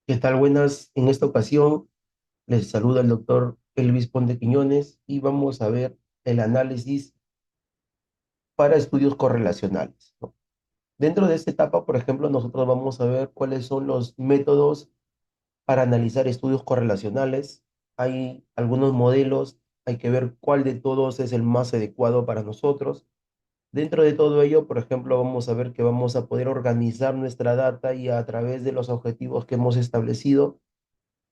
¿Qué tal? Buenas. En esta ocasión les saluda el doctor Elvis Ponte Quiñones y vamos a ver el análisis para estudios correlacionales, ¿no? Dentro de esta etapa, por ejemplo, nosotros vamos a ver cuáles son los métodos para analizar estudios correlacionales. Hay algunos modelos, hay que ver cuál de todos es el más adecuado para nosotros. Dentro de todo ello, por ejemplo, vamos a ver que vamos a poder organizar nuestra data y a través de los objetivos que hemos establecido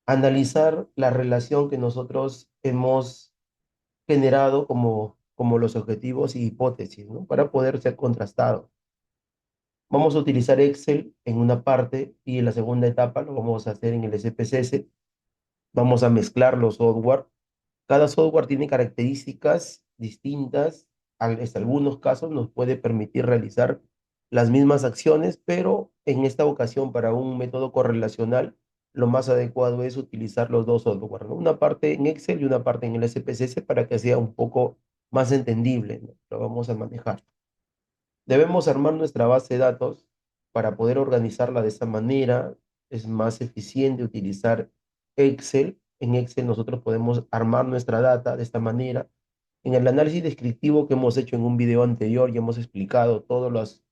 analizar la relación que nosotros hemos generado como los objetivos y hipótesis, ¿no? Para poder ser contrastado. Vamos a utilizar Excel en una parte y en la segunda etapa lo vamos a hacer en el SPSS. Vamos a mezclar los software. Cada software tiene características distintas. En algunos casos nos puede permitir realizar las mismas acciones, pero en esta ocasión para un método correlacional, lo más adecuado es utilizar los dos software, ¿no? Una parte en Excel y una parte en el SPSS para que sea un poco más entendible, ¿no? Lo vamos a manejar. Debemos armar nuestra base de datos para poder organizarla de esta manera. Es más eficiente utilizar Excel. En Excel nosotros podemos armar nuestra data de esta manera. En el análisis descriptivo que hemos hecho en un video anterior, ya hemos explicado todas las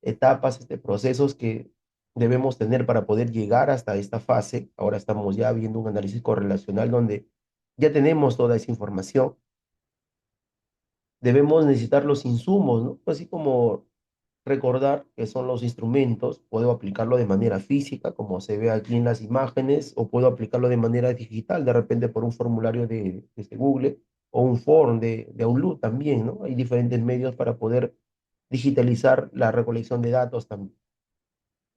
etapas, procesos que debemos tener para poder llegar hasta esta fase. Ahora estamos ya viendo un análisis correlacional donde ya tenemos toda esa información. Debemos necesitar los insumos, ¿no? Así como recordar que son los instrumentos, puedo aplicarlo de manera física, como se ve aquí en las imágenes, o puedo aplicarlo de manera digital, de repente por un formulario de Google o un form de Outlook también, ¿no? Hay diferentes medios para poder digitalizar la recolección de datos también.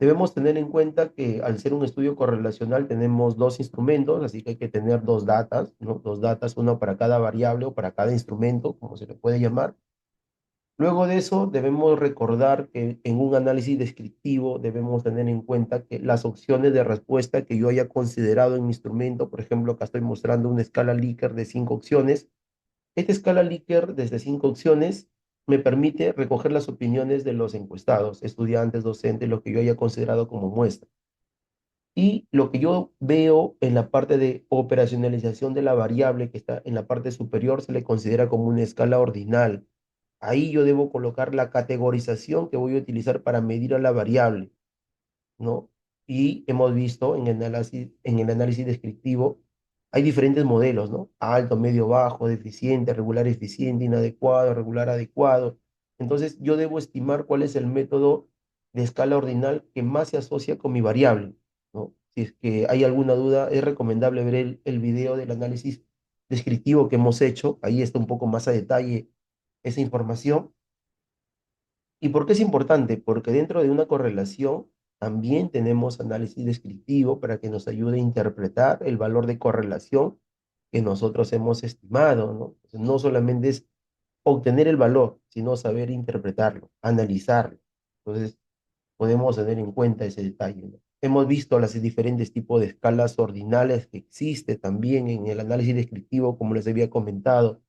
Debemos tener en cuenta que al ser un estudio correlacional tenemos dos instrumentos, así que hay que tener dos datas, ¿no? Dos datas, una para cada variable o para cada instrumento, como se le puede llamar. Luego de eso, debemos recordar que en un análisis descriptivo debemos tener en cuenta que las opciones de respuesta que yo haya considerado en mi instrumento, por ejemplo, acá estoy mostrando una escala Likert de 5 opciones. Esta escala Likert desde 5 opciones me permite recoger las opiniones de los encuestados, estudiantes, docentes, lo que yo haya considerado como muestra. Y lo que yo veo en la parte de operacionalización de la variable que está en la parte superior se le considera como una escala ordinal. Ahí yo debo colocar la categorización que voy a utilizar para medir a la variable, ¿no? Y hemos visto en el análisis descriptivo, hay diferentes modelos, ¿no? Alto, medio, bajo, deficiente, regular, eficiente, inadecuado, regular, adecuado. Entonces, yo debo estimar cuál es el método de escala ordinal que más se asocia con mi variable, ¿no? Si es que hay alguna duda, es recomendable ver el video del análisis descriptivo que hemos hecho. Ahí está un poco más a detalle esa información. ¿Y por qué es importante? Porque dentro de una correlación también tenemos análisis descriptivo para que nos ayude a interpretar el valor de correlación que nosotros hemos estimado, ¿no? Entonces, no solamente es obtener el valor, sino saber interpretarlo, analizarlo. Entonces, podemos tener en cuenta ese detalle, ¿no? Hemos visto las diferentes tipos de escalas ordinales que existe también en el análisis descriptivo, como les había comentado.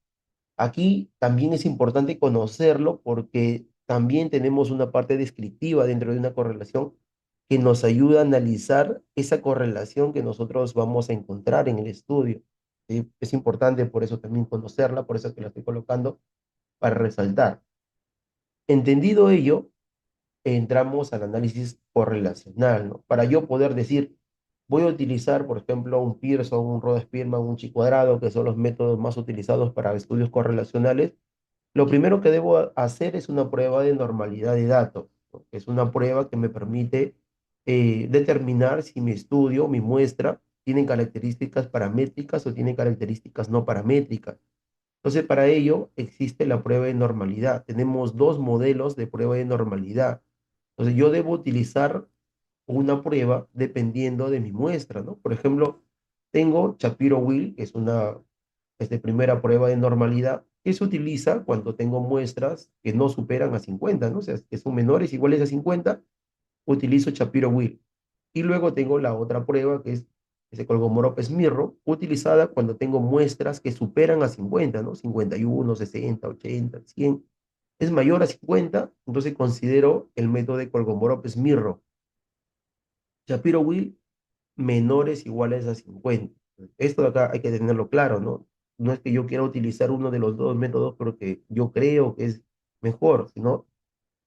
Aquí también es importante conocerlo porque también tenemos una parte descriptiva dentro de una correlación que nos ayuda a analizar esa correlación que nosotros vamos a encontrar en el estudio. ¿Sí? Es importante por eso también conocerla, por eso que la estoy colocando para resaltar. Entendido ello, entramos al análisis correlacional, ¿no? Para yo poder decir, voy a utilizar, por ejemplo, un Pearson, un Rhodes-Spearman, un chi-cuadrado, que son los métodos más utilizados para estudios correlacionales. Lo primero que debo hacer es una prueba de normalidad de datos, ¿no? Es una prueba que me permite determinar si mi estudio, mi muestra, tienen características paramétricas o tienen características no paramétricas. Entonces, para ello existe la prueba de normalidad. Tenemos dos modelos de prueba de normalidad. Entonces, yo debo utilizar una prueba dependiendo de mi muestra, ¿no? Por ejemplo, tengo Shapiro-Wilk, que es una primera prueba de normalidad, que se utiliza cuando tengo muestras que no superan a 50, ¿no? O sea, que son menores, iguales a 50, utilizo Shapiro-Wilk. Y luego tengo la otra prueba, que es ese Kolmogorov-Smirnov, utilizada cuando tengo muestras que superan a 50, ¿no? 51, 60, 80, 100. Es mayor a 50, entonces considero el método de Kolmogorov-Smirnov. Shapiro-Wilk menores iguales a 50. Esto de acá hay que tenerlo claro, ¿no? No es que yo quiera utilizar uno de los dos métodos porque yo creo que es mejor, sino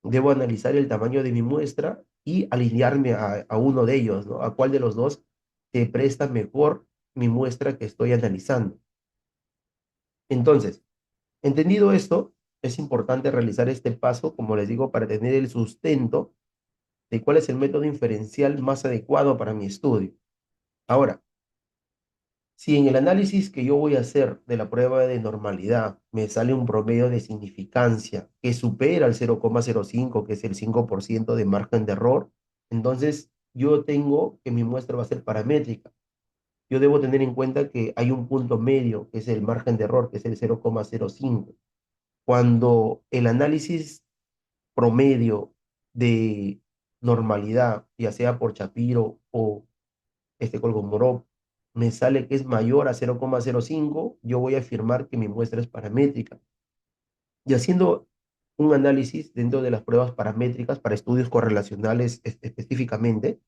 debo analizar el tamaño de mi muestra y alinearme a uno de ellos, ¿no? A cuál de los dos te presta mejor mi muestra que estoy analizando. Entonces, entendido esto, es importante realizar este paso, como les digo, para tener el sustento de cuál es el método inferencial más adecuado para mi estudio. Ahora, si en el análisis que yo voy a hacer de la prueba de normalidad me sale un promedio de significancia que supera el 0,05, que es el 5% de margen de error, entonces yo tengo que mi muestra va a ser paramétrica. Yo debo tener en cuenta que hay un punto medio, que es el margen de error, que es el 0,05. Cuando el análisis promedio de normalidad, ya sea por Shapiro o Kolmogorov, me sale que es mayor a 0,05, yo voy a afirmar que mi muestra es paramétrica. Y haciendo un análisis dentro de las pruebas paramétricas para estudios correlacionales específicamente,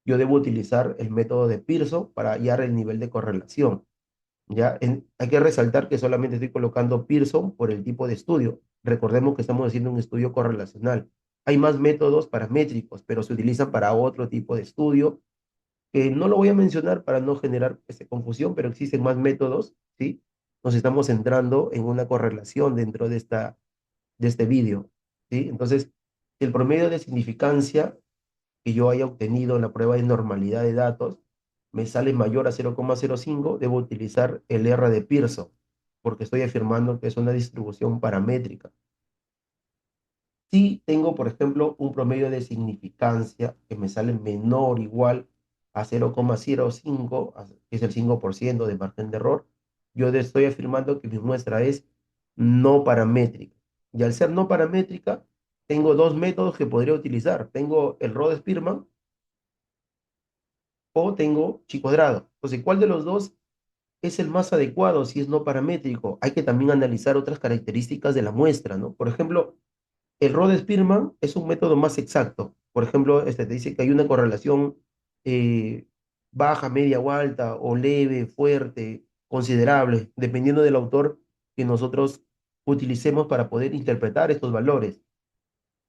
yo debo utilizar el método de Pearson para hallar el nivel de correlación. ¿Ya? Hay que resaltar que solamente estoy colocando Pearson por el tipo de estudio. Recordemos que estamos haciendo un estudio correlacional. Hay más métodos paramétricos, pero se utilizan para otro tipo de estudio, que no lo voy a mencionar para no generar confusión, pero existen más métodos, ¿sí? Nos estamos centrando en una correlación dentro de este vídeo, ¿sí? Entonces, el promedio de significancia que yo haya obtenido en la prueba de normalidad de datos me sale mayor a 0,05, debo utilizar el R de Pearson, porque estoy afirmando que es una distribución paramétrica. Si tengo, por ejemplo, un promedio de significancia que me sale menor o igual a 0,05, que es el 5% de margen de error, yo estoy afirmando que mi muestra es no paramétrica. Y al ser no paramétrica, tengo dos métodos que podría utilizar. Tengo el Rhodes-Spearman o tengo Chi-cuadrado. Entonces, ¿cuál de los dos es el más adecuado si es no paramétrico? Hay que también analizar otras características de la muestra, ¿no? Por ejemplo, el Rhodes-Spearman es un método más exacto. Por ejemplo, te dice que hay una correlación eh, baja, media o alta, o leve, fuerte, considerable, dependiendo del autor que nosotros utilicemos para poder interpretar estos valores.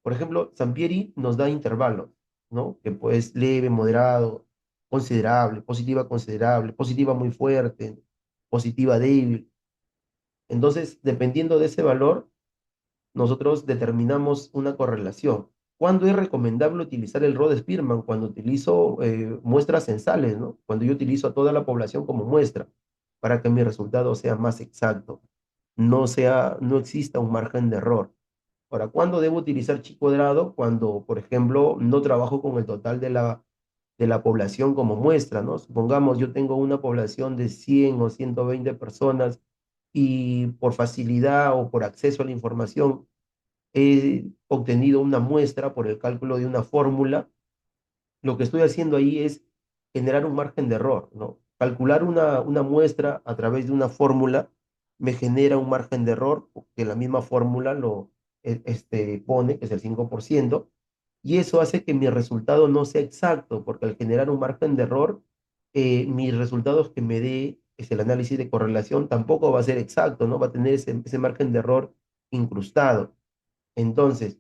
Por ejemplo, Sampieri nos da intervalos, ¿no? Que pues leve, moderado, considerable, positiva muy fuerte, positiva débil. Entonces, dependiendo de ese valor, nosotros determinamos una correlación. ¿Cuándo es recomendable utilizar el Rhodes-Spearman? Cuando utilizo muestras censales, ¿no? Cuando yo utilizo a toda la población como muestra, para que mi resultado sea más exacto, no exista un margen de error. Ahora, ¿cuándo debo utilizar chi cuadrado? Cuando, por ejemplo, no trabajo con el total de la población como muestra, ¿no? Supongamos, yo tengo una población de 100 o 120 personas y por facilidad o por acceso a la información he obtenido una muestra por el cálculo de una fórmula. Lo que estoy haciendo ahí es generar un margen de error, ¿no? Calcular una muestra a través de una fórmula me genera un margen de error que la misma fórmula pone, que es el 5%, y eso hace que mi resultado no sea exacto, porque al generar un margen de error, mis resultados que me dé es el análisis de correlación tampoco va a ser exacto, ¿no? Va a tener ese margen de error incrustado. Entonces,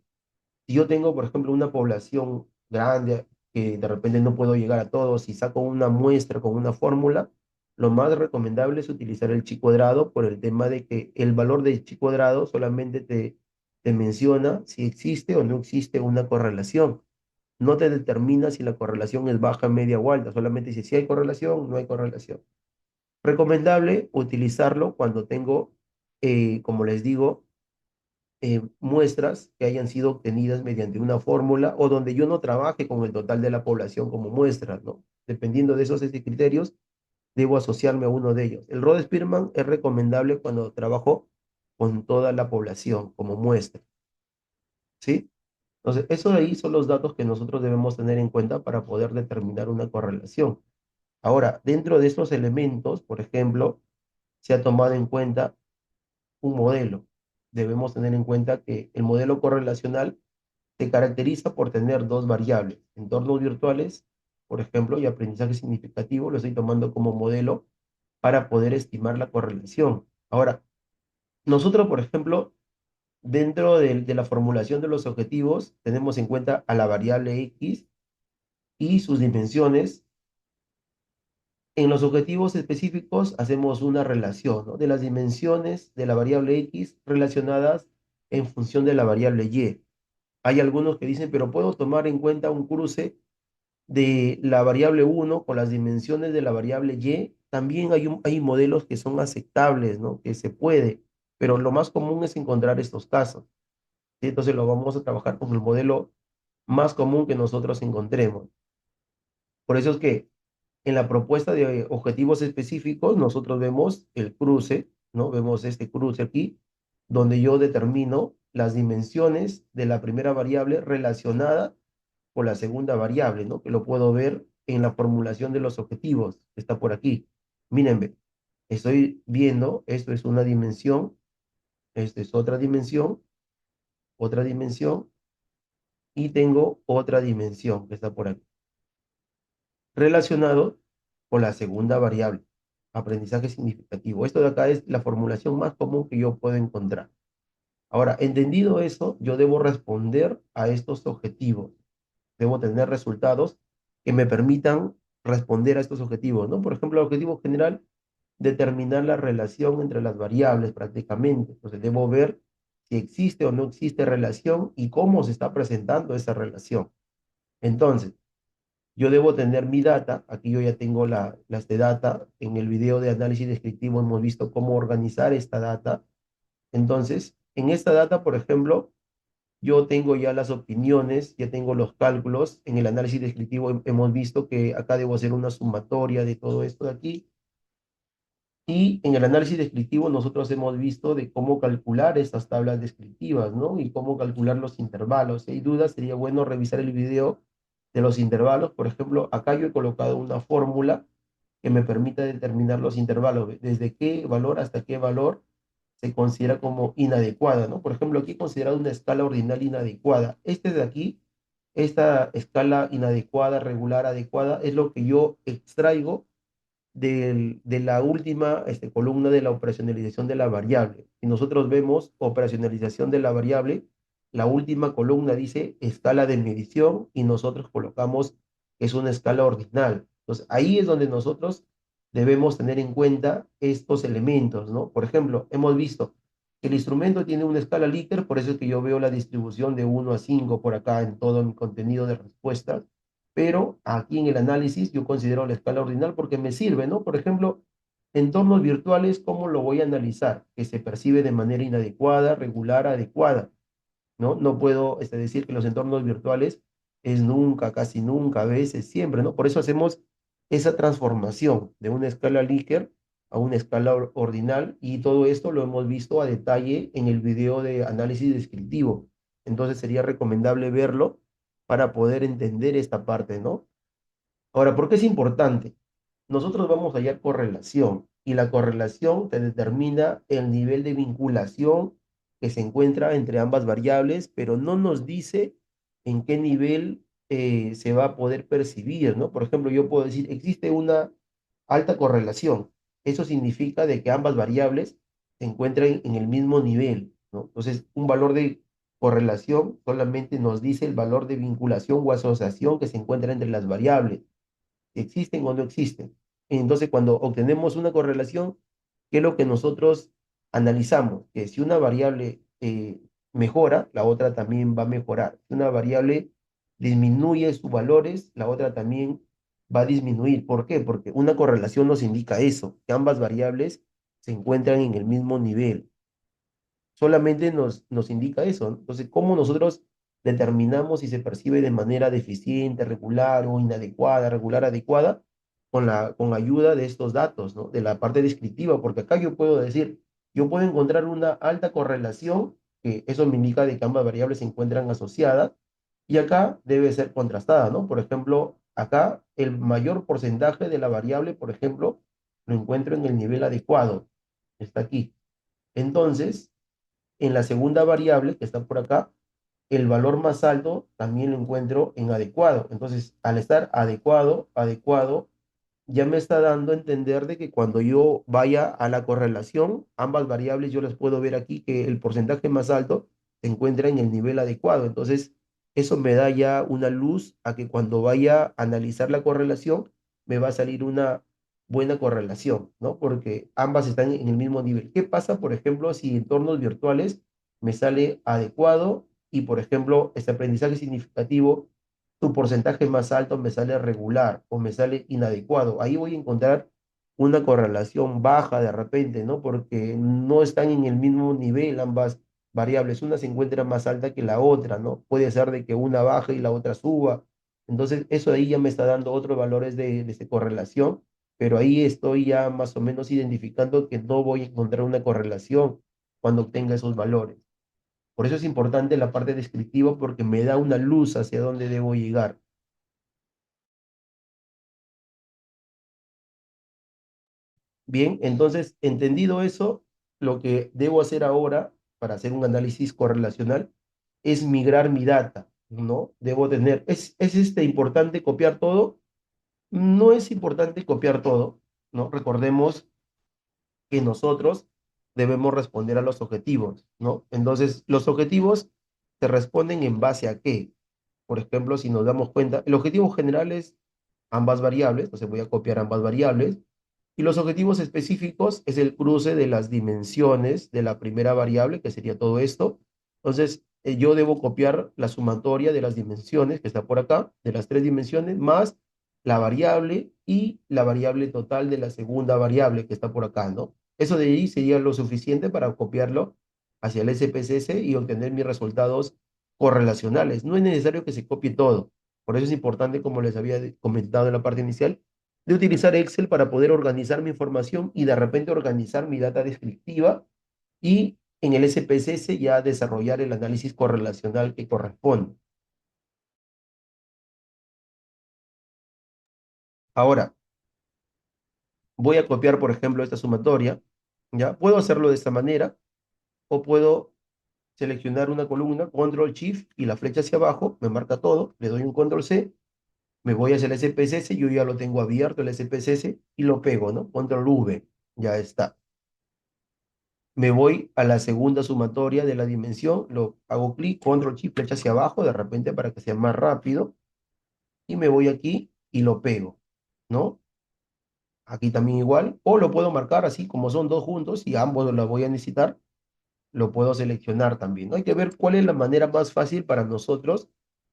si yo tengo, por ejemplo, una población grande que de repente no puedo llegar a todos y saco una muestra con una fórmula, lo más recomendable es utilizar el chi cuadrado por el tema de que el valor de chi cuadrado solamente te menciona si existe o no existe una correlación. No te determina si la correlación es baja, media o alta, solamente dice si hay correlación, no hay correlación. Recomendable utilizarlo cuando tengo, como les digo, muestras que hayan sido obtenidas mediante una fórmula o donde yo no trabaje con el total de la población como muestras, ¿no? Dependiendo de esos criterios, debo asociarme a uno de ellos. El Rhodes-Spearman es recomendable cuando trabajo con toda la población como muestra, ¿sí? Entonces, eso de ahí son los datos que nosotros debemos tener en cuenta para poder determinar una correlación. Ahora, dentro de estos elementos, por ejemplo, se ha tomado en cuenta un modelo. Debemos tener en cuenta que el modelo correlacional se caracteriza por tener dos variables, entornos virtuales por ejemplo, y aprendizaje significativo, lo estoy tomando como modelo para poder estimar la correlación. Ahora, nosotros, por ejemplo, dentro de la formulación de los objetivos, tenemos en cuenta a la variable X y sus dimensiones. En los objetivos específicos hacemos una relación, ¿no?, de las dimensiones de la variable X relacionadas en función de la variable Y. Hay algunos que dicen, pero puedo tomar en cuenta un cruce de la variable 1 con las dimensiones de la variable Y. También hay modelos que son aceptables, ¿no?, que se puede, pero lo más común es encontrar estos casos, ¿sí? Entonces lo vamos a trabajar con el modelo más común que nosotros encontremos. Por eso es que en la propuesta de objetivos específicos, nosotros vemos el cruce, ¿no? Vemos este cruce aquí, donde yo determino las dimensiones de la primera variable relacionada con la segunda variable, ¿no?, que lo puedo ver en la formulación de los objetivos, que está por aquí. Miren, ve, estoy viendo, esto es una dimensión, esta es otra dimensión, y tengo otra dimensión que está por aquí, relacionado con la segunda variable, aprendizaje significativo. Esto de acá es la formulación más común que yo puedo encontrar. Ahora, entendido eso, yo debo responder a estos objetivos. Debo tener resultados que me permitan responder a estos objetivos, ¿no? Por ejemplo, el objetivo general, determinar la relación entre las variables prácticamente. Entonces, debo ver si existe o no existe relación y cómo se está presentando esa relación. Entonces, yo debo tener mi data. Aquí yo ya tengo las de data. En el video de análisis descriptivo hemos visto cómo organizar esta data. Entonces, en esta data, por ejemplo, yo tengo ya las opiniones, ya tengo los cálculos. En el análisis descriptivo hemos visto que acá debo hacer una sumatoria de todo esto de aquí. Y en el análisis descriptivo nosotros hemos visto de cómo calcular estas tablas descriptivas, ¿no? Y cómo calcular los intervalos. Si hay dudas, sería bueno revisar el video de los intervalos. Por ejemplo, acá yo he colocado una fórmula que me permita determinar los intervalos, desde qué valor hasta qué valor se considera como inadecuada, ¿no? Por ejemplo, aquí he considerado una escala ordinal inadecuada. Este de aquí, esta escala inadecuada, regular, adecuada, es lo que yo extraigo de la última columna de la operacionalización de la variable. Y nosotros vemos operacionalización de la variable, la última columna dice escala de medición y nosotros colocamos que es una escala ordinal. Entonces, ahí es donde nosotros debemos tener en cuenta estos elementos, ¿no? Por ejemplo, hemos visto que el instrumento tiene una escala Likert, por eso es que yo veo la distribución de 1 a 5 por acá en todo mi contenido de respuestas, pero aquí en el análisis yo considero la escala ordinal porque me sirve, ¿no? Por ejemplo, entornos virtuales, ¿cómo lo voy a analizar? Que se percibe de manera inadecuada, regular, adecuada, ¿no? No puedo decir que los entornos virtuales es nunca, casi nunca, a veces, siempre, ¿no? Por eso hacemos esa transformación de una escala Likert a una escala ordinal, y todo esto lo hemos visto a detalle en el video de análisis descriptivo. Entonces sería recomendable verlo para poder entender esta parte, ¿no? Ahora, ¿por qué es importante? Nosotros vamos a hallar correlación y la correlación te determina el nivel de vinculación que se encuentra entre ambas variables, pero no nos dice en qué nivel se va a poder percibir, ¿no? Por ejemplo, yo puedo decir, existe una alta correlación. Eso significa de que ambas variables se encuentran en el mismo nivel, ¿no? Entonces, un valor de correlación solamente nos dice el valor de vinculación o asociación que se encuentra entre las variables, existen o no existen. Entonces, cuando obtenemos una correlación, ¿qué es lo que nosotros analizamos? Que si una variable mejora, la otra también va a mejorar. Si una variable disminuye sus valores, la otra también va a disminuir. ¿Por qué? Porque una correlación nos indica eso, que ambas variables se encuentran en el mismo nivel. Solamente nos indica eso, ¿no? Entonces, ¿cómo nosotros determinamos si se percibe de manera deficiente, regular o inadecuada, regular, adecuada? Con ayuda de estos datos, ¿no? De la parte descriptiva, porque acá yo puedo decir, yo puedo encontrar una alta correlación, que eso me indica de que ambas variables se encuentran asociadas, y acá debe ser contrastada, ¿no? Por ejemplo, acá el mayor porcentaje de la variable, por ejemplo, lo encuentro en el nivel adecuado, está aquí. Entonces, en la segunda variable que está por acá, el valor más alto también lo encuentro en adecuado. Entonces, al estar adecuado, adecuado, ya me está dando a entender de que cuando yo vaya a la correlación, ambas variables yo las puedo ver aquí que el porcentaje más alto se encuentra en el nivel adecuado. Entonces, eso me da ya una luz a que cuando vaya a analizar la correlación, me va a salir una buena correlación, ¿no? Porque ambas están en el mismo nivel. ¿Qué pasa, por ejemplo, si en entornos virtuales me sale adecuado y, por ejemplo, este aprendizaje significativo tu porcentaje más alto me sale regular o me sale inadecuado? Ahí voy a encontrar una correlación baja de repente, ¿no? Porque no están en el mismo nivel ambas variables. Una se encuentra más alta que la otra, ¿no? Puede ser de que una baje y la otra suba. Entonces, eso ahí ya me está dando otros valores de correlación, pero ahí estoy ya más o menos identificando que no voy a encontrar una correlación cuando obtenga esos valores. Por eso es importante la parte descriptiva porque me da una luz hacia dónde debo llegar. Bien, entonces, entendido eso, lo que debo hacer ahora para hacer un análisis correlacional es migrar mi data, ¿no? Debo tener, ¿es importante copiar todo? No es importante copiar todo, ¿no? Recordemos que nosotros debemos responder a los objetivos, ¿no? Entonces, los objetivos se responden en base a qué. Por ejemplo, si nos damos cuenta, el objetivo general es ambas variables, entonces voy a copiar ambas variables, y los objetivos específicos es el cruce de las dimensiones de la primera variable, que sería todo esto. Entonces, yo debo copiar la sumatoria de las dimensiones, que está por acá, de las tres dimensiones, más la variable y la variable total de la segunda variable, que está por acá, ¿no? Eso de ahí sería lo suficiente para copiarlo hacia el SPSS y obtener mis resultados correlacionales. No es necesario que se copie todo. Por eso es importante, como les había comentado en la parte inicial, de utilizar Excel para poder organizar mi información y de repente organizar mi data descriptiva y en el SPSS ya desarrollar el análisis correlacional que corresponde. Ahora, voy a copiar, por ejemplo, esta sumatoria. ¿Ya? Puedo hacerlo de esta manera o puedo seleccionar una columna, Control Shift y la flecha hacia abajo, me marca todo, le doy un Control C, me voy hacia el SPSS, yo ya lo tengo abierto el SPSS y lo pego, ¿no? Control V, ya está. Me voy a la segunda sumatoria de la dimensión, lo hago clic, Control Shift, flecha hacia abajo, de repente para que sea más rápido, y me voy aquí y lo pego, ¿no? Aquí también igual, o lo puedo marcar así como son dos juntos y ambos los voy a necesitar, lo puedo seleccionar también, ¿no? Hay que ver cuál es la manera más fácil para nosotros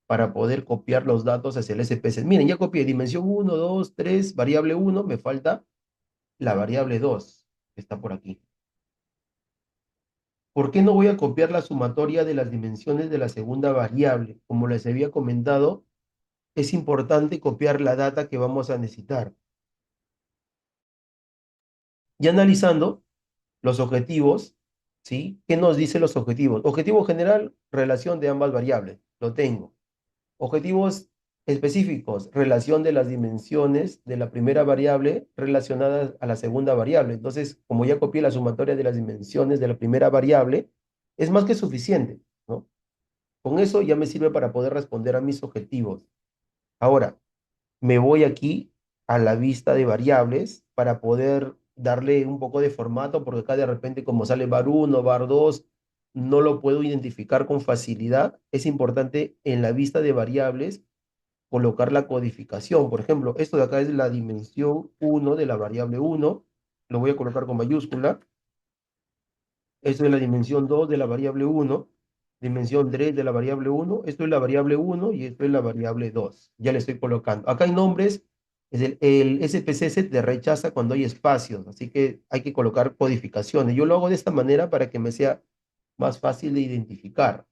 para poder copiar los datos hacia el SPSS. Miren, ya copié dimensión uno, 2, 3, variable uno, me falta la variable 2 que está por aquí. ¿Por qué no voy a copiar la sumatoria de las dimensiones de la segunda variable? Como les había comentado, es importante copiar la data que vamos a necesitar. Y analizando los objetivos, ¿sí? ¿Qué nos dicen los objetivos? Objetivo general, relación de ambas variables. Lo tengo. Objetivos específicos, relación de las dimensiones de la primera variable relacionadas a la segunda variable. Entonces, como ya copié la sumatoria de las dimensiones de la primera variable, es más que suficiente, ¿no? Con eso ya me sirve para poder responder a mis objetivos. Ahora, me voy aquí a la vista de variables para poder darle un poco de formato, porque acá de repente como sale var 1, var 2, no lo puedo identificar con facilidad. Es importante en la vista de variables colocar la codificación. Por ejemplo, esto de acá es la dimensión uno de la variable uno, lo voy a colocar con mayúscula. Esto es la dimensión 2 de la variable uno, dimensión 3 de la variable uno, esto es la variable uno y esto es la variable 2. Ya le estoy colocando. Acá hay nombres, es el SPSS te rechaza cuando hay espacios, así que hay que colocar codificaciones. Yo lo hago de esta manera para que me sea más fácil de identificar.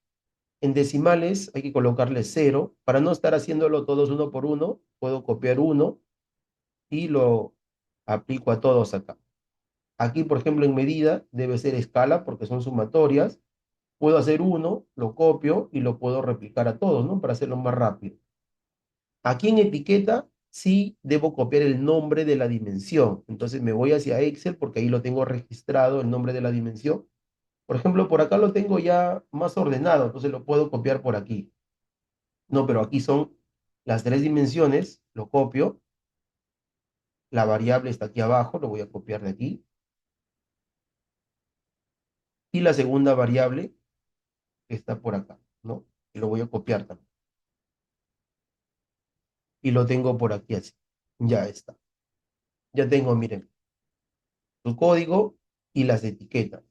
En decimales hay que colocarle cero. Para no estar haciéndolo todos uno por uno, puedo copiar uno y lo aplico a todos acá. Aquí, por ejemplo, en medida debe ser escala porque son sumatorias. Puedo hacer uno, lo copio y lo puedo replicar a todos, ¿no? Para hacerlo más rápido. Aquí en etiqueta sí debo copiar el nombre de la dimensión. Entonces me voy hacia Excel porque ahí lo tengo registrado, el nombre de la dimensión. Por ejemplo, por acá lo tengo ya más ordenado, entonces lo puedo copiar por aquí. No, pero aquí son las tres dimensiones, lo copio, la variable está aquí abajo, lo voy a copiar de aquí, y la segunda variable está por acá, ¿no? Y lo voy a copiar también. Y lo tengo por aquí así. Ya está. Ya tengo, miren, su código y las etiquetas,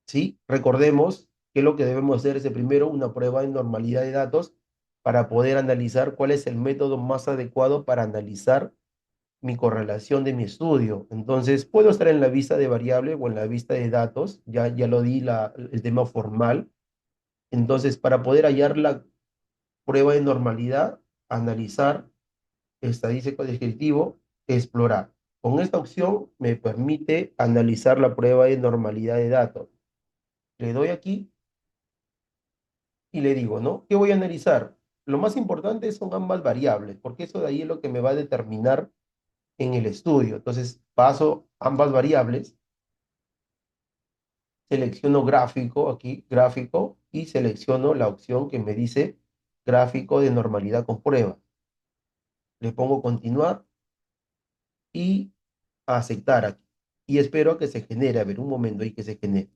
¿sí? Recordemos que lo que debemos hacer es primero una prueba de normalidad de datos para poder analizar cuál es el método más adecuado para analizar mi correlación de mi estudio. Entonces, puedo estar en la vista de variable o en la vista de datos, ya lo di el tema formal. Entonces, para poder hallar la prueba de normalidad, analizar, estadístico descriptivo, explorar. Con esta opción me permite analizar la prueba de normalidad de datos. Le doy aquí y le digo, ¿no? ¿Qué voy a analizar? Lo más importante son ambas variables, porque eso de ahí es lo que me va a determinar en el estudio. Entonces, paso ambas variables, selecciono gráfico, aquí, gráfico, y selecciono la opción que me dice gráfico de normalidad con prueba. Le pongo continuar y aceptar aquí. Y espero que se genere, a ver, un momento ahí que se genere.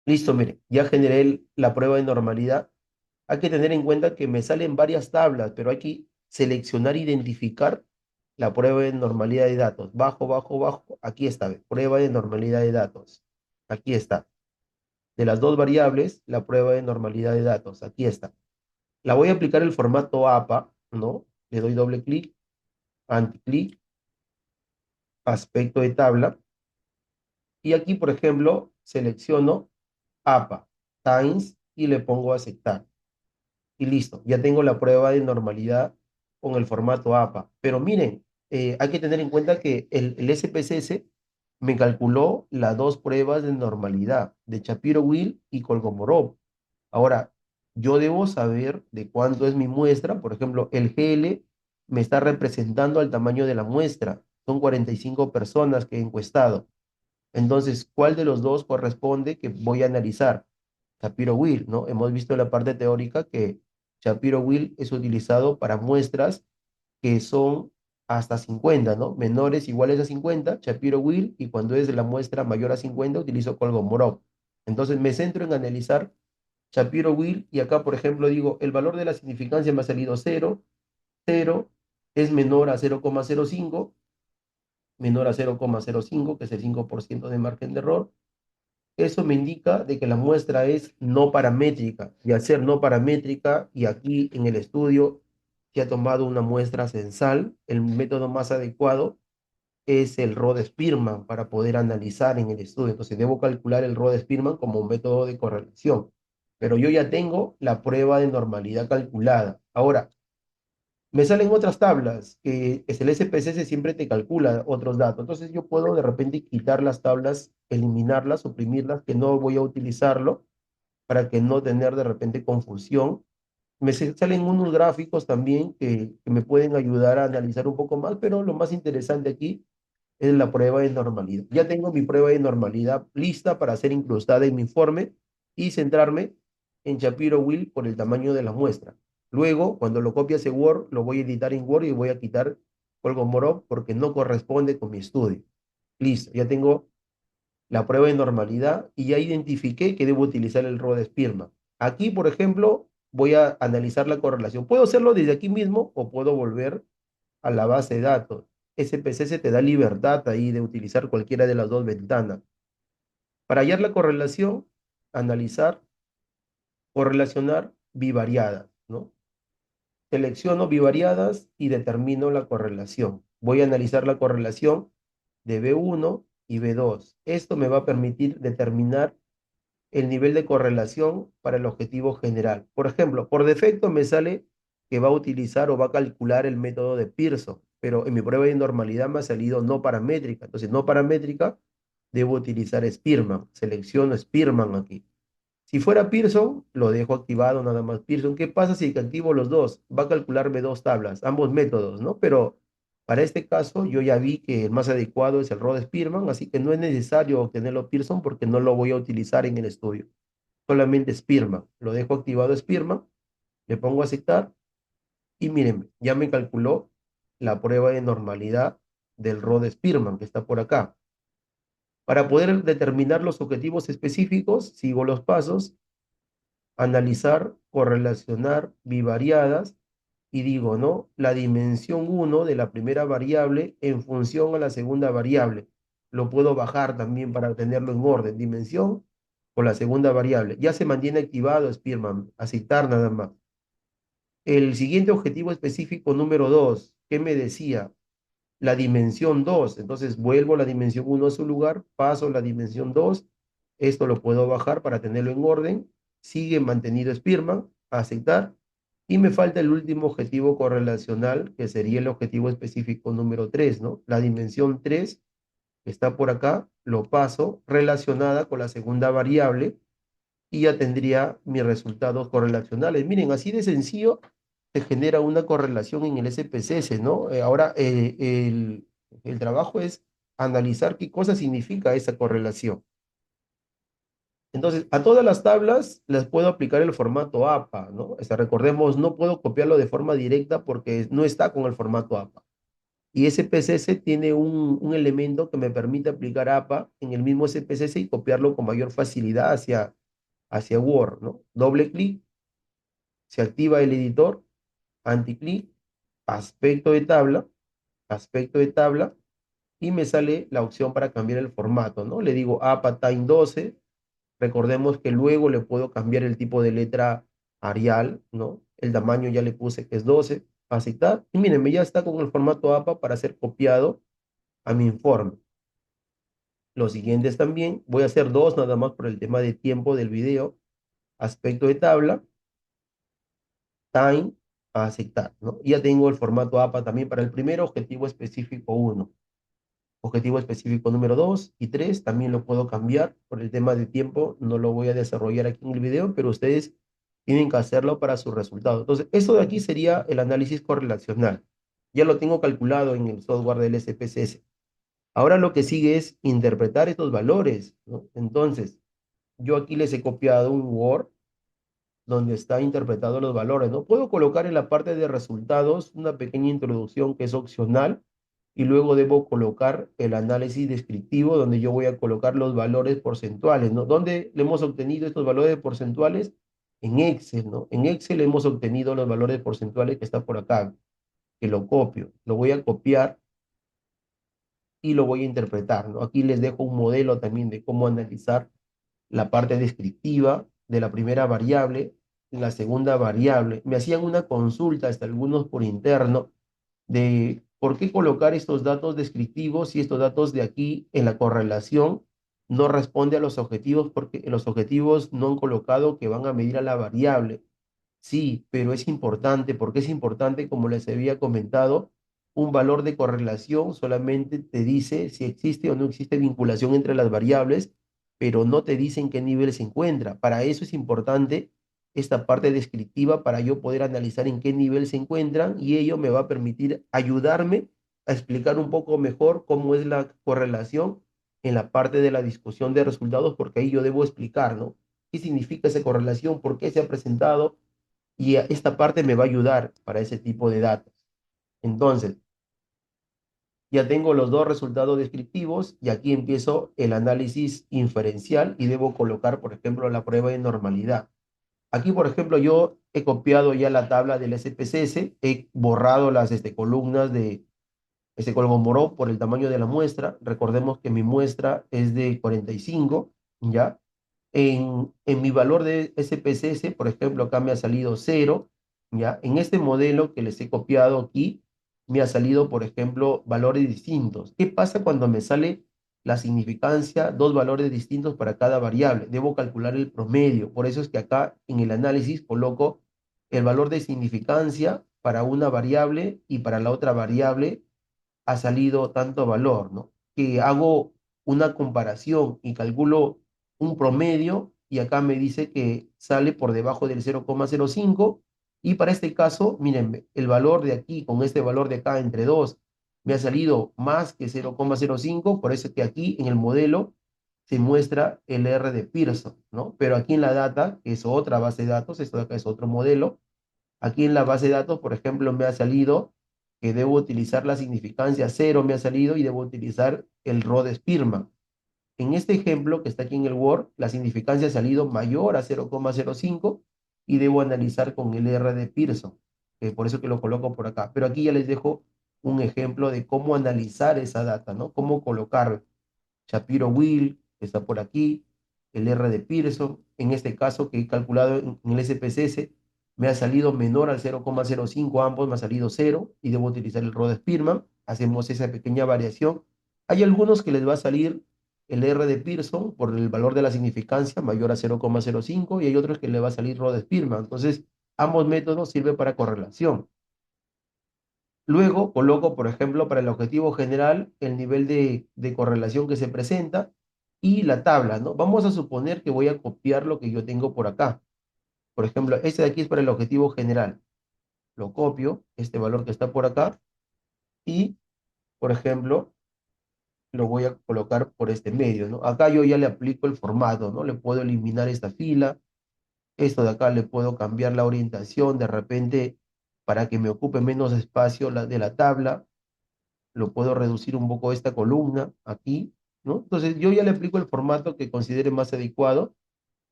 Listo, mire, ya generé la prueba de normalidad. Hay que tener en cuenta que me salen varias tablas, pero hay que seleccionar, identificar la prueba de normalidad de datos. Bajo, bajo, bajo. Aquí está, ve, prueba de normalidad de datos. Aquí está. De las dos variables, la prueba de normalidad de datos. Aquí está. La voy a aplicar el formato APA, ¿no? Le doy doble clic, anticlic, aspecto de tabla. Y aquí, por ejemplo, selecciono APA, Times, y le pongo aceptar. Y listo, ya tengo la prueba de normalidad con el formato APA. Pero miren, hay que tener en cuenta que el SPSS me calculó las dos pruebas de normalidad, de Shapiro-Wilk y Kolmogorov. Ahora, yo debo saber de cuánto es mi muestra. Por ejemplo, el GL me está representando al tamaño de la muestra. Son 45 personas que he encuestado. Entonces, ¿cuál de los dos corresponde que voy a analizar? Shapiro-Wilk, ¿no? Hemos visto en la parte teórica que Shapiro-Wilk es utilizado para muestras que son hasta 50, ¿no? Menores iguales a 50, Shapiro-Wilk, y cuando es la muestra mayor a 50, utilizo Kolmogorov. Entonces, me centro en analizar Shapiro-Wilk y acá, por ejemplo, digo, el valor de la significancia me ha salido 0, 0 es menor a 0,05, menor a 0,05, que es el 5% de margen de error. Eso me indica de que la muestra es no paramétrica, y al ser no paramétrica, y aquí en el estudio se ha tomado una muestra censal, el método más adecuado es el Rode-Spearman para poder analizar en el estudio. Entonces debo calcular el Rode-Spearman como un método de correlación. Pero yo ya tengo la prueba de normalidad calculada. Ahora, me salen otras tablas, que es el SPSS siempre te calcula otros datos. Entonces yo puedo de repente quitar las tablas, eliminarlas, suprimirlas, que no voy a utilizarlo para que no tener de repente confusión. Salen unos gráficos también que me pueden ayudar a analizar un poco más, pero lo más interesante aquí es la prueba de normalidad. Ya tengo mi prueba de normalidad lista para ser incrustada en mi informe y centrarme en Shapiro-Wilk por el tamaño de la muestra. Luego, cuando lo copias en Word, lo voy a editar en Word y voy a quitar Kolmogorov porque no corresponde con mi estudio. Listo, ya tengo la prueba de normalidad y ya identifiqué que debo utilizar el Rode-Spearman. Aquí, por ejemplo, voy a analizar la correlación. Puedo hacerlo desde aquí mismo o puedo volver a la base de datos. SPSS te da libertad ahí de utilizar cualquiera de las dos ventanas. Para hallar la correlación, analizar, correlacionar bivariadas, ¿no? Selecciono bivariadas y determino la correlación. Voy a analizar la correlación de B1 y B2. Esto me va a permitir determinar el nivel de correlación para el objetivo general. Por ejemplo, por defecto me sale que va a utilizar o va a calcular el método de Pearson, pero en mi prueba de normalidad me ha salido no paramétrica. Entonces, no paramétrica, debo utilizar Spearman. Selecciono Spearman aquí. Si fuera Pearson, lo dejo activado nada más Pearson. ¿Qué pasa si activo los dos? Va a calcularme dos tablas, ambos métodos, ¿no? Pero para este caso yo ya vi que el más adecuado es el Rod Spearman, así que no es necesario obtenerlo Pearson porque no lo voy a utilizar en el estudio. Solamente Spearman. Lo dejo activado Spearman, le pongo a aceptar y mírenme, ya me calculó la prueba de normalidad del Rod Spearman que está por acá. Para poder determinar los objetivos específicos, sigo los pasos: analizar, correlacionar bivariadas y digo, ¿no? La dimensión uno de la primera variable en función a la segunda variable. Lo puedo bajar también para tenerlo en orden. Dimensión con la segunda variable. Ya se mantiene activado Spearman. Aceptar nada más. El siguiente objetivo específico número 2, ¿qué me decía? La dimensión 2. Entonces vuelvo la dimensión uno a su lugar, paso la dimensión 2. Esto lo puedo bajar para tenerlo en orden. Sigue mantenido Spearman, aceptar. Y me falta el último objetivo correlacional, que sería el objetivo específico número 3, ¿no? La dimensión 3 que está por acá, lo paso relacionada con la segunda variable y ya tendría mis resultados correlacionales. Miren, así de sencillo se genera una correlación en el SPSS, ¿no? Ahora el trabajo es analizar qué cosa significa esa correlación. Entonces, a todas las tablas les puedo aplicar el formato APA, ¿no? O sea, recordemos, no puedo copiarlo de forma directa porque no está con el formato APA. Y SPSS tiene un elemento que me permite aplicar APA en el mismo SPSS y copiarlo con mayor facilidad hacia Word, ¿no? Doble clic, se activa el editor, anticlic, aspecto de tabla, y me sale la opción para cambiar el formato, ¿no? Le digo APA Time 12, recordemos que luego le puedo cambiar el tipo de letra Arial, ¿no? El tamaño ya le puse que es 12, aceptar, y mírenme, ya está con el formato APA para ser copiado a mi informe. Los siguientes también, voy a hacer dos nada más por el tema de tiempo del video, aspecto de tabla, time, a aceptar, ¿no? Ya tengo el formato APA también para el primero, objetivo específico uno. Objetivo específico número 2 y 3 también lo puedo cambiar por el tema de tiempo, no lo voy a desarrollar aquí en el video, pero ustedes tienen que hacerlo para su resultado. Entonces, esto de aquí sería el análisis correlacional. Ya lo tengo calculado en el software del SPSS. Ahora lo que sigue es interpretar estos valores, ¿no? Entonces, yo aquí les he copiado un Word donde está interpretado los valores, ¿no? Puedo colocar en la parte de resultados una pequeña introducción que es opcional y luego debo colocar el análisis descriptivo donde yo voy a colocar los valores porcentuales, ¿no? ¿Dónde le hemos obtenido estos valores porcentuales? En Excel, ¿no? En Excel hemos obtenido los valores porcentuales que está por acá, que lo copio, lo voy a copiar y lo voy a interpretar, ¿no? Aquí les dejo un modelo también de cómo analizar la parte descriptiva de la primera variable, la segunda variable. Me hacían una consulta, hasta algunos por interno, de por qué colocar estos datos descriptivos y estos datos de aquí en la correlación no responde a los objetivos porque los objetivos no han colocado que van a medir a la variable. Sí, pero es importante, porque es importante, como les había comentado, un valor de correlación solamente te dice si existe o no existe vinculación entre las variables, pero no te dice en qué nivel se encuentra. Para eso es importante esta parte descriptiva para yo poder analizar en qué nivel se encuentran y ello me va a permitir ayudarme a explicar un poco mejor cómo es la correlación en la parte de la discusión de resultados, porque ahí yo debo explicar, ¿no? ¿Qué significa esa correlación? ¿Por qué se ha presentado? Y esta parte me va a ayudar para ese tipo de datos. Entonces, ya tengo los dos resultados descriptivos y aquí empiezo el análisis inferencial y debo colocar, por ejemplo, la prueba de normalidad. Aquí, por ejemplo, yo he copiado ya la tabla del SPSS, he borrado las columnas de este colmo moró por el tamaño de la muestra. Recordemos que mi muestra es de 45, ¿ya? En mi valor de SPSS, por ejemplo, acá me ha salido 0, ¿ya? En este modelo que les he copiado aquí, me ha salido, por ejemplo, valores distintos. ¿Qué pasa cuando me sale la significancia, dos valores distintos para cada variable? Debo calcular el promedio. Por eso es que acá en el análisis coloco el valor de significancia para una variable y para la otra variable ha salido tanto valor, ¿no? Que hago una comparación y calculo un promedio y acá me dice que sale por debajo del 0,05 y para este caso, miren, el valor de aquí con este valor de acá entre 2 me ha salido más que 0,05, por eso es que aquí en el modelo se muestra el R de Pearson, ¿no? Pero aquí en la data, que es otra base de datos, esto de acá es otro modelo, aquí en la base de datos, por ejemplo, me ha salido que debo utilizar la significancia cero, me ha salido, y debo utilizar el Rho Spearman. En este ejemplo que está aquí en el Word, la significancia ha salido mayor a 0,05 y debo analizar con el R de Pearson, por eso que lo coloco por acá. Pero aquí ya les dejo un ejemplo de cómo analizar esa data, ¿no? Cómo colocar Shapiro-Will, que está por aquí, el R de Pearson, en este caso que he calculado en el SPSS, me ha salido menor al 0,05, ambos me ha salido cero y debo utilizar el Rho Spearman, hacemos esa pequeña variación. Hay algunos que les va a salir el R de Pearson por el valor de la significancia mayor a 0,05 y hay otros que le va a salir Rho Spearman, entonces ambos métodos sirven para correlación. Luego coloco, por ejemplo, para el objetivo general, el nivel de correlación que se presenta y la tabla, ¿no? Vamos a suponer que voy a copiar lo que yo tengo por acá. Por ejemplo, este de aquí es para el objetivo general. Lo copio, este valor que está por acá, y, por ejemplo, lo voy a colocar por este medio, ¿no? Acá yo ya le aplico el formato, ¿no? Le puedo eliminar esta fila, esto de acá le puedo cambiar la orientación de repente para que me ocupe menos espacio de la tabla, lo puedo reducir un poco esta columna aquí, ¿no? Entonces yo ya le aplico el formato que considere más adecuado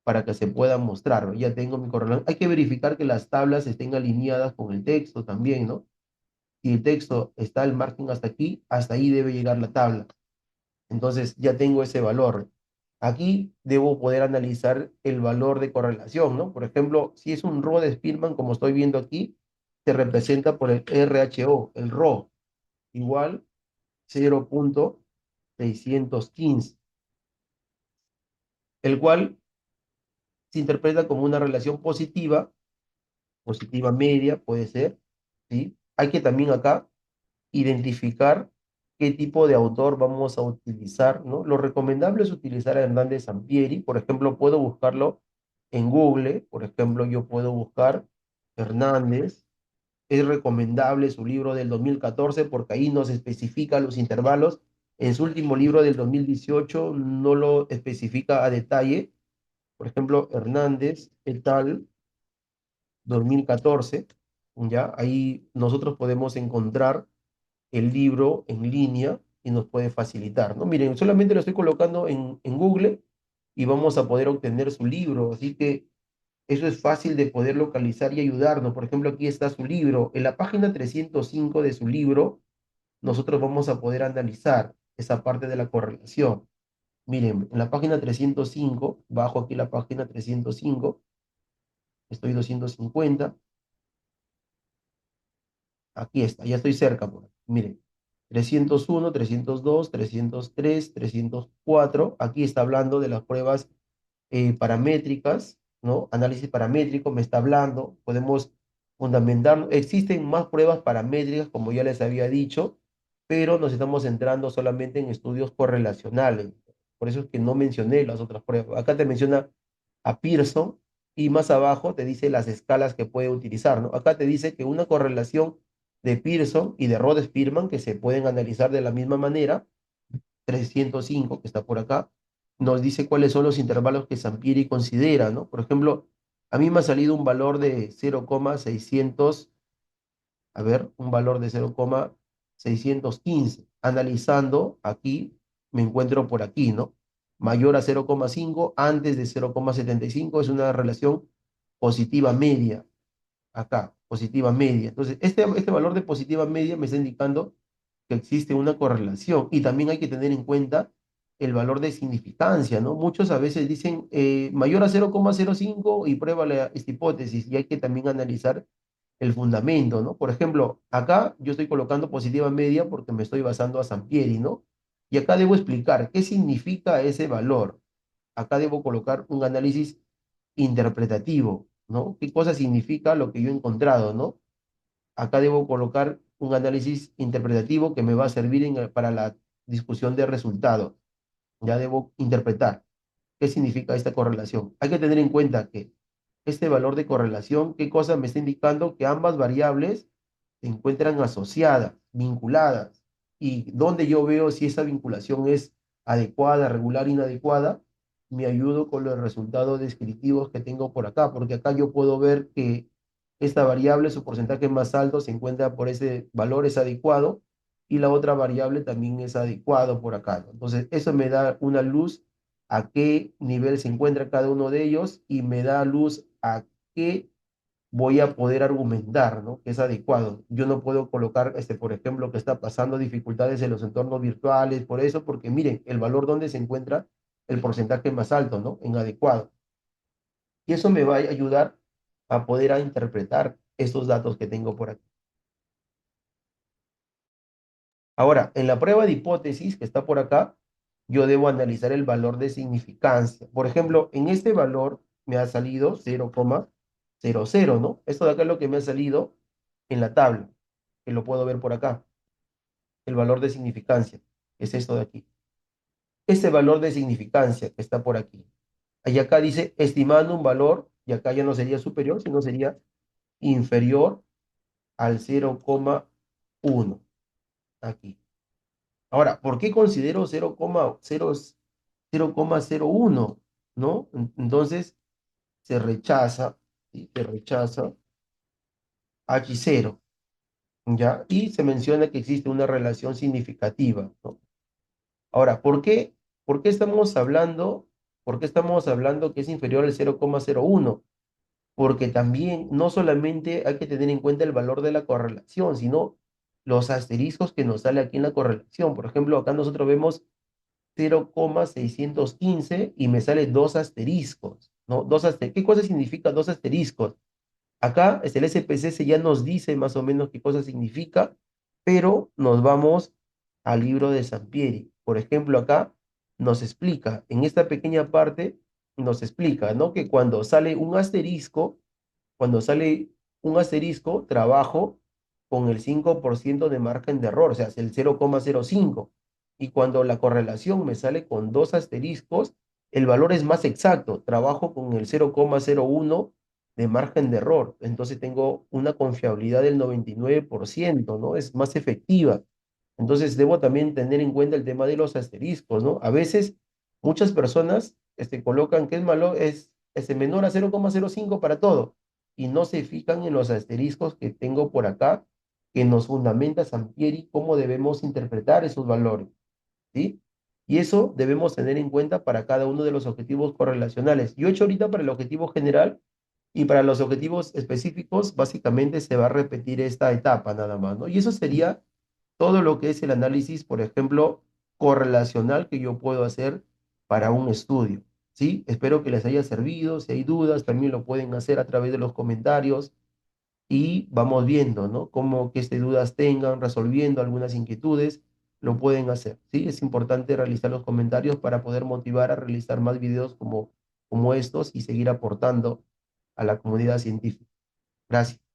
para que se pueda mostrar, ¿no? Ya tengo mi correlación. Hay que verificar que las tablas estén alineadas con el texto también, ¿no? Si el texto está al margen hasta aquí, hasta ahí debe llegar la tabla. Entonces ya tengo ese valor. Aquí debo poder analizar el valor de correlación, ¿no? Por ejemplo, si es un Rho de Spearman, como estoy viendo aquí, se representa por el RHO, el Rho, igual 0,615, el cual se interpreta como una relación positiva, positiva media puede ser, ¿sí? Hay que también acá identificar qué tipo de autor vamos a utilizar, ¿no? Lo recomendable es utilizar a Hernández Sampieri, por ejemplo, puedo buscarlo en Google, por ejemplo, yo puedo buscar Hernández, es recomendable su libro del 2014 porque ahí nos especifica los intervalos. En su último libro del 2018 no lo especifica a detalle. Por ejemplo, Hernández et al. 2014, ¿ya? Ahí nosotros podemos encontrar el libro en línea y nos puede facilitar, ¿no? Miren, solamente lo estoy colocando en Google y vamos a poder obtener su libro, así que eso es fácil de poder localizar y ayudarnos. Por ejemplo, aquí está su libro. En la página 305 de su libro, nosotros vamos a poder analizar esa parte de la correlación. Miren, en la página 305, bajo aquí la página 305, estoy 250, aquí está, ya estoy cerca, por aquí. Miren, 301, 302, 303, 304, aquí está hablando de las pruebas paramétricas, ¿no? Análisis paramétrico me está hablando, podemos fundamentar, existen más pruebas paramétricas, como ya les había dicho, pero nos estamos centrando solamente en estudios correlacionales. Por eso es que no mencioné las otras pruebas. Acá te menciona a Pearson y más abajo te dice las escalas que puede utilizar, ¿no? Acá te dice que una correlación de Pearson y de Rho-Spearman que se pueden analizar de la misma manera, 305 que está por acá, nos dice cuáles son los intervalos que Sampieri considera, ¿no? Por ejemplo, a mí me ha salido un valor de 0,600, a ver, un valor de 0,615. Analizando aquí, me encuentro por aquí, ¿no? Mayor a 0,5, antes de 0,75, es una relación positiva media, acá, positiva media. Entonces, este valor de positiva media me está indicando que existe una correlación y también hay que tener en cuenta el valor de significancia, ¿no? Muchos a veces dicen mayor a 0,05 y prueba esta hipótesis y hay que también analizar el fundamento, ¿no? Por ejemplo, acá yo estoy colocando positiva media porque me estoy basando a Sampieri, ¿no? Y acá debo explicar qué significa ese valor. Acá debo colocar un análisis interpretativo, ¿no? ¿Qué cosa significa lo que yo he encontrado, ¿no? Acá debo colocar un análisis interpretativo que me va a servir para la discusión de resultados. Ya debo interpretar qué significa esta correlación. Hay que tener en cuenta que este valor de correlación, qué cosa me está indicando que ambas variables se encuentran asociadas, vinculadas, y donde yo veo si esa vinculación es adecuada, regular, inadecuada, me ayudo con los resultados descriptivos que tengo por acá, porque acá yo puedo ver que esta variable, su porcentaje más alto, se encuentra por ese valor, es adecuado, y la otra variable también es adecuado por acá, ¿no? Entonces, eso me da una luz a qué nivel se encuentra cada uno de ellos y me da luz a qué voy a poder argumentar, ¿no? Que es adecuado. Yo no puedo colocar, por ejemplo, que está pasando dificultades en los entornos virtuales, por eso, porque miren, el valor donde se encuentra el porcentaje más alto, ¿no? En adecuado. Y eso me va a ayudar a poder interpretar estos datos que tengo por aquí. Ahora, en la prueba de hipótesis que está por acá, yo debo analizar el valor de significancia. Por ejemplo, en este valor me ha salido 0,00, ¿no? Esto de acá es lo que me ha salido en la tabla, que lo puedo ver por acá. El valor de significancia es esto de aquí. Este valor de significancia que está por aquí. Y acá dice estimando un valor, y acá ya no sería superior, sino sería inferior al 0,1. Aquí. Ahora, ¿por qué considero 0,01? ¿No? Entonces se rechaza, ¿sí? Se rechaza H0, ¿ya? Y se menciona que existe una relación significativa, ¿no? Ahora, ¿por qué estamos hablando, por qué estamos hablando que es inferior al 0,01? Porque también no solamente hay que tener en cuenta el valor de la correlación, sino los asteriscos que nos sale aquí en la correlación. Por ejemplo, acá nosotros vemos 0,615 y me sale dos asteriscos, ¿no? ¿Qué cosa significa dos asteriscos? Acá el SPSS ya nos dice más o menos qué cosa significa, pero nos vamos al libro de Sampieri. Por ejemplo, acá nos explica, en esta pequeña parte, nos explica, ¿no? Que cuando sale un asterisco, trabajo con el 5% de margen de error, o sea, es el 0,05. Y cuando la correlación me sale con dos asteriscos, el valor es más exacto, trabajo con el 0,01 de margen de error. Entonces tengo una confiabilidad del 99%, ¿no? Es más efectiva. Entonces debo también tener en cuenta el tema de los asteriscos, ¿no? A veces muchas personas colocan que es malo, es menor a 0,05 para todo y no se fijan en los asteriscos que tengo por acá que nos fundamenta Sampieri cómo debemos interpretar esos valores, ¿sí? Y eso debemos tener en cuenta para cada uno de los objetivos correlacionales. Yo he hecho ahorita para el objetivo general y para los objetivos específicos, básicamente se va a repetir esta etapa nada más, ¿no? Y eso sería todo lo que es el análisis, por ejemplo, correlacional que yo puedo hacer para un estudio, ¿sí? Espero que les haya servido. Si hay dudas, también lo pueden hacer a través de los comentarios y vamos viendo, ¿no? Cómo que dudas tengan, resolviendo algunas inquietudes, lo pueden hacer, ¿sí? Es importante realizar los comentarios para poder motivar a realizar más videos como estos y seguir aportando a la comunidad científica. Gracias.